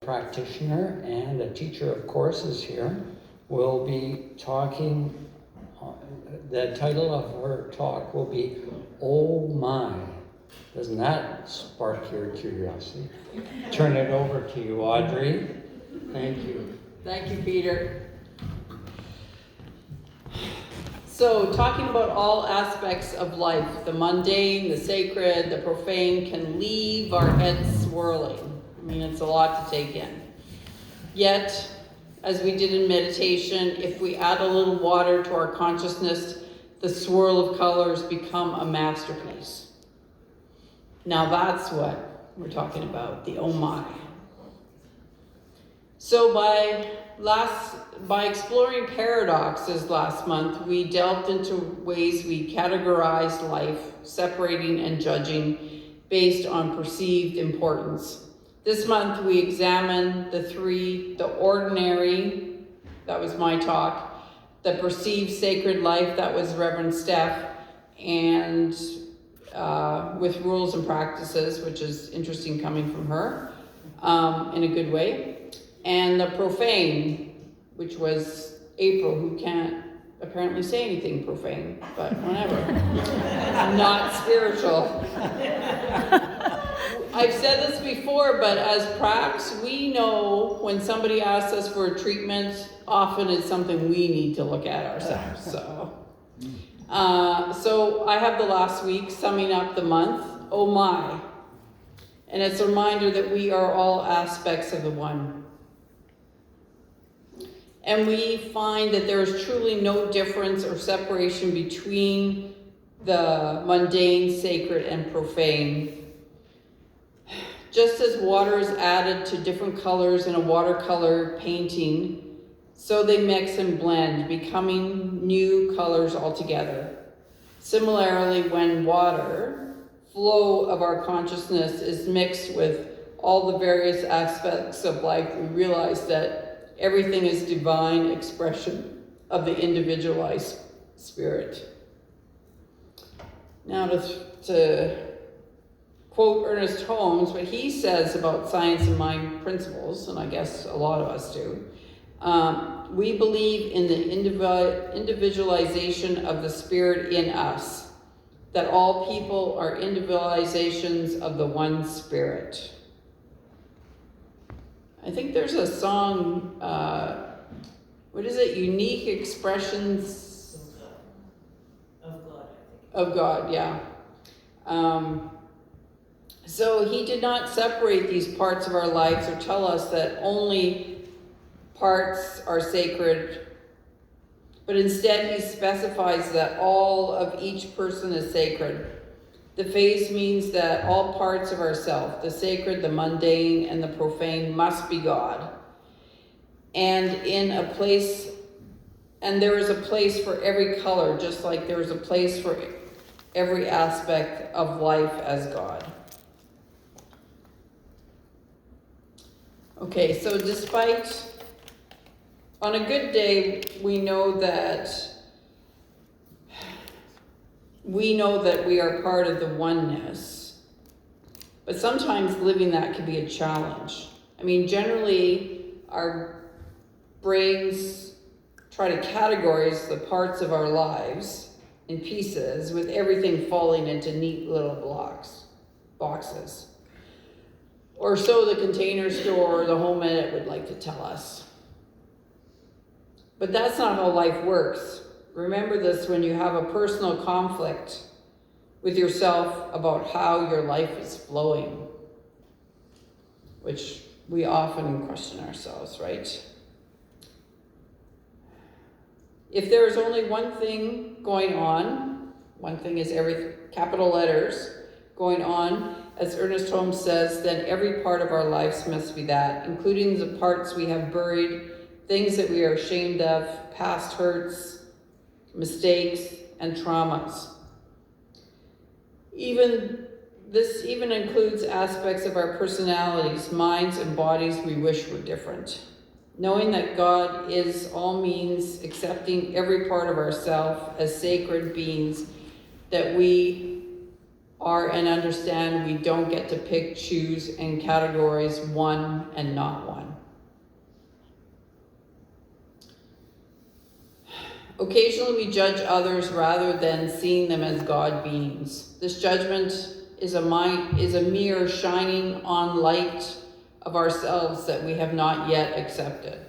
practitioner and a teacher of courses here, will be talking. The title of her talk will be "Oh My." Doesn't that spark your curiosity? Turn it over to you, Audrey. Thank you. Thank you, Peter. So, talking about all aspects of life, the mundane, the sacred, the profane, can leave our heads swirling. I mean, it's a lot to take in. Yet, as we did in meditation, if we add a little water to our consciousness, the swirl of colors become a masterpiece. Now that's what we're talking about, the oh my. So by exploring paradoxes last month, we delved into ways we categorized life, separating and judging based on perceived importance. This month we examined the ordinary, that was my talk, the perceived sacred life, that was Reverend Steph, and with rules and practices, which is interesting coming from her, in a good way. And the profane, which was April, who can't apparently say anything profane, but whatever. Not spiritual. I've said this before, but as pracs, we know when somebody asks us for a treatment, often it's something we need to look at ourselves. So I have the last week summing up the month, oh my. And it's a reminder that we are all aspects of the one. And we find that there is truly no difference or separation between the mundane, sacred, and profane. Just as water is added to different colors in a watercolor painting, so they mix and blend, becoming new colors altogether. Similarly, when water, flow of our consciousness, is mixed with all the various aspects of life, we realize that everything is divine expression of the individualized spirit. Now to quote Ernest Holmes, what he says about science and mind principles, and I guess a lot of us do, we believe in the individualization of the spirit in us, that all people are individualizations of the one spirit. I think there's a song, what is it? Unique Expressions of God. Of God, yeah. So he did not separate these parts of our lives or tell us that only parts are sacred, but instead he specifies that all of each person is sacred. The phase means that all parts of ourself, the sacred, the mundane, and the profane, must be God. And there is a place for every color, just like there is a place for every aspect of life as God. Okay, so on a good day, we know that we are part of the oneness, but sometimes living that can be a challenge. I mean, generally, our brains try to categorize the parts of our lives in pieces, with everything falling into neat little boxes. Or so the Container Store or the Home Edit would like to tell us. But that's not how life works. Remember this when you have a personal conflict with yourself about how your life is flowing, which we often question ourselves, right? If there is only one thing going on, one thing is every capital letters going on, as Ernest Holmes says, then every part of our lives must be that, including the parts we have buried, things that we are ashamed of, past hurts, mistakes, and traumas. This even includes aspects of our personalities, minds, and bodies we wish were different. Knowing that God is all means accepting every part of ourselves as sacred beings, that we are and understand we don't get to pick, choose, and categorize one and not one. Occasionally we judge others rather than seeing them as God beings. This judgment is a mirror shining on light of ourselves that we have not yet accepted.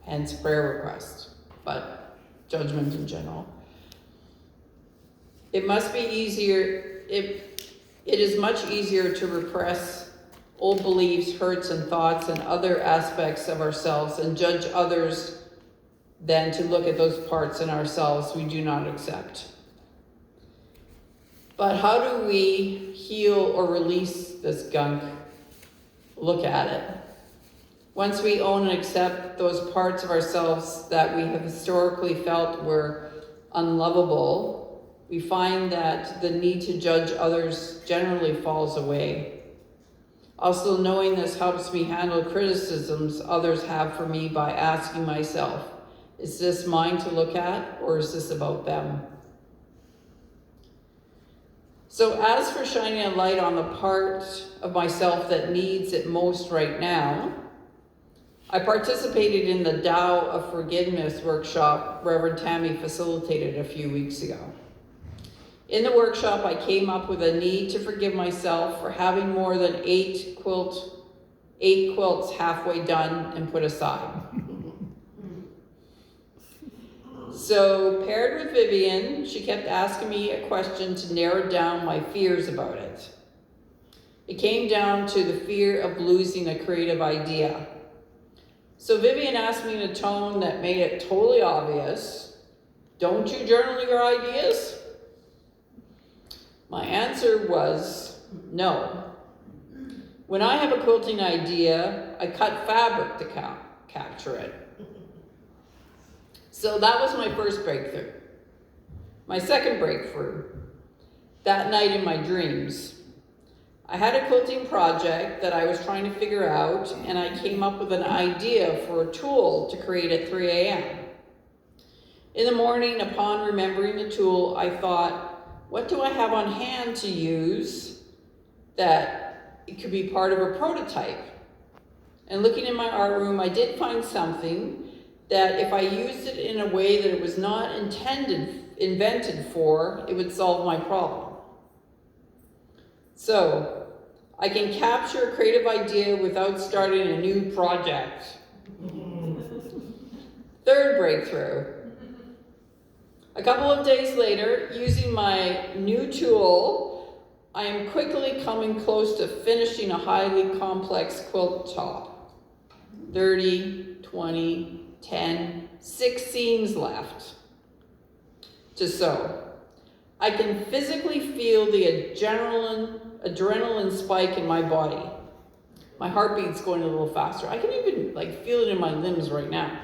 Hence prayer request, but judgment in general. It is much easier to repress old beliefs, hurts, and thoughts and other aspects of ourselves and judge others than to look at those parts in ourselves we do not accept. But how do we heal or release this gunk? Look at it. Once we own and accept those parts of ourselves that we have historically felt were unlovable, we find that the need to judge others generally falls away. Also, knowing this helps me handle criticisms others have for me by asking myself, is this mine to look at, or is this about them? So as for shining a light on the part of myself that needs it most right now, I participated in the Tao of Forgiveness workshop Reverend Tammy facilitated a few weeks ago. In the workshop, I came up with a need to forgive myself for having more than 8 quilts halfway done and put aside. So, paired with Vivian, she kept asking me a question to narrow down my fears about it. It came down to the fear of losing a creative idea. So Vivian asked me in a tone that made it totally obvious, don't you journal your ideas? My answer was no. When I have a quilting idea, I cut fabric to capture it. So that was my first breakthrough. My second breakthrough, that night in my dreams. I had a quilting project that I was trying to figure out, and I came up with an idea for a tool to create at 3 a.m. In the morning, upon remembering the tool, I thought, what do I have on hand to use that it could be part of a prototype? And looking in my art room, I did find something that if I used it in a way that it was not invented for, it would solve my problem. So, I can capture a creative idea without starting a new project. Third breakthrough. A couple of days later, using my new tool, I am quickly coming close to finishing a highly complex quilt top. 30, 20, 10, 6 seams left to sew. I can physically feel the adrenaline spike in my body. My heartbeat's going a little faster. I can even feel it in my limbs right now.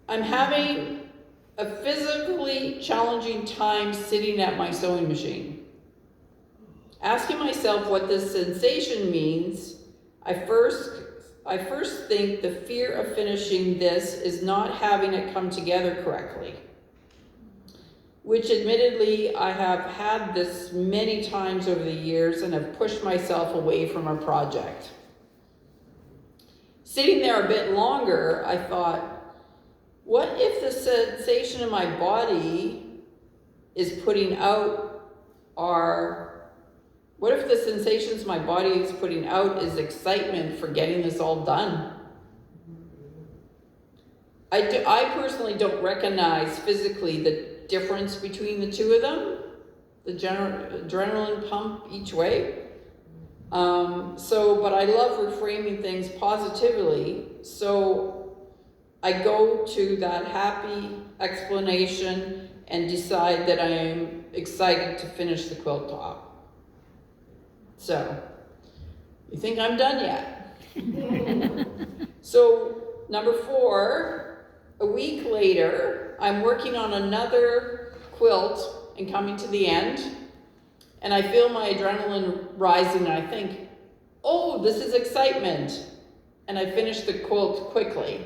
I'm having a physically challenging time sitting at my sewing machine. Asking myself what this sensation means, I first think the fear of finishing this is not having it come together correctly, which admittedly I have had this many times over the years and have pushed myself away from a project. Sitting there a bit longer, I thought, what if the sensation in my body is putting out what if the sensations my body is putting out is excitement for getting this all done? I personally don't recognize physically the difference between the two of them, the adrenaline pump each way. But I love reframing things positively, so I go to that happy explanation and decide that I am excited to finish the quilt top. So, you think I'm done yet? So, number 4, a week later, I'm working on another quilt and coming to the end, and I feel my adrenaline rising, and I think, oh, this is excitement. And I finish the quilt quickly.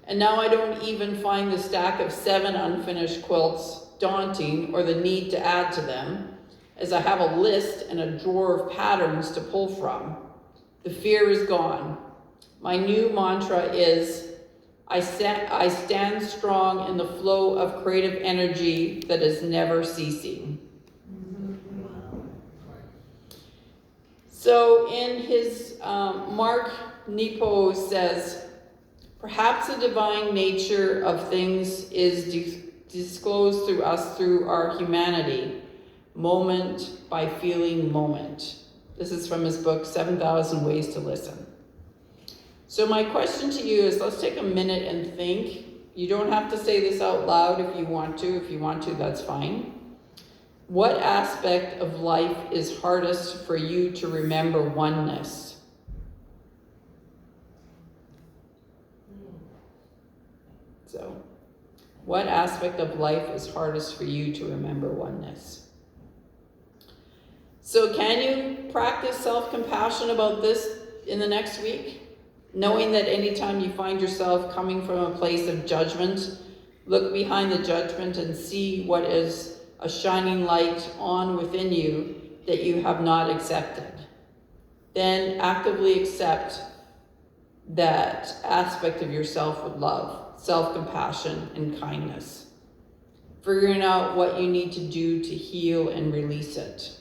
And now I don't even find the stack of 7 unfinished quilts daunting or the need to add to them, as I have a list and a drawer of patterns to pull from. The fear is gone. My new mantra is, I stand strong in the flow of creative energy that is never ceasing. So in his, Mark Nepo says, perhaps the divine nature of things is disclosed through us through our humanity, moment by feeling moment. This is from his book, 7,000 Ways to Listen. So my question to you is, let's take a minute and think. You don't have to say this out loud if you want to. If you want to, that's fine. What aspect of life is hardest for you to remember oneness? So, what aspect of life is hardest for you to remember oneness? So can you practice self-compassion about this in the next week? Knowing that anytime you find yourself coming from a place of judgment, look behind the judgment and see what is a shining light on within you that you have not accepted. Then actively accept that aspect of yourself with love, self-compassion, and kindness. Figuring out what you need to do to heal and release it.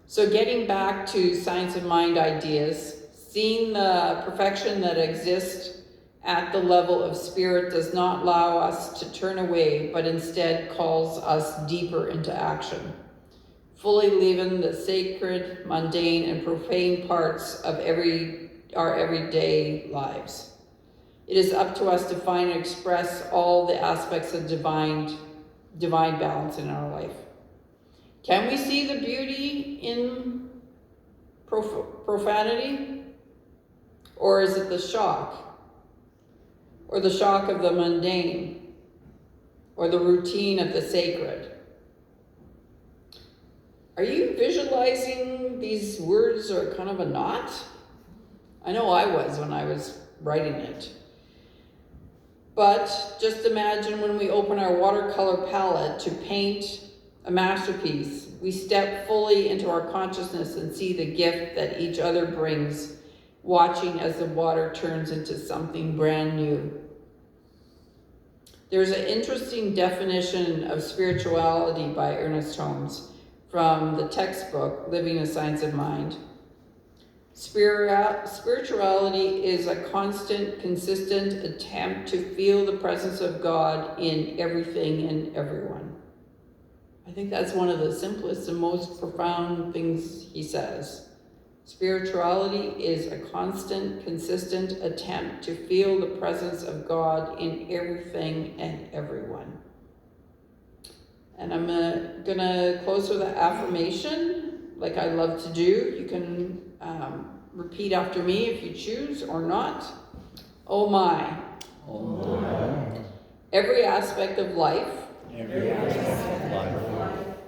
So getting back to science of mind ideas, seeing the perfection that exists at the level of spirit does not allow us to turn away, but instead calls us deeper into action, fully living the sacred, mundane, and profane parts of our everyday lives. It is up to us to find and express all the aspects of divine balance in our life. Can we see the beauty in profanity? Or is it the shock? Or the shock of the mundane? Or the routine of the sacred? Are you visualizing these words are kind of a knot? I know I was when I was writing it. But just imagine when we open our watercolor palette to paint a masterpiece, we step fully into our consciousness and see the gift that each other brings, watching as the water turns into something brand new. There's an interesting definition of spirituality by Ernest Holmes from the textbook, Living a Science of Mind. Spirituality is a constant, consistent attempt to feel the presence of God in everything and everyone. I think that's one of the simplest and most profound things he says. Spirituality is a constant, consistent attempt to feel the presence of God in everything and everyone. And I'm gonna close with an affirmation, like I love to do. You can repeat after me if you choose or not. Oh my. Oh my. Every aspect of life Every aspect of life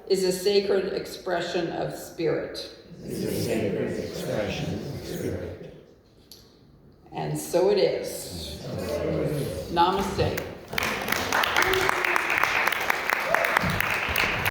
is a sacred expression of spirit. is a sacred expression of spirit. And so it is. Namaste.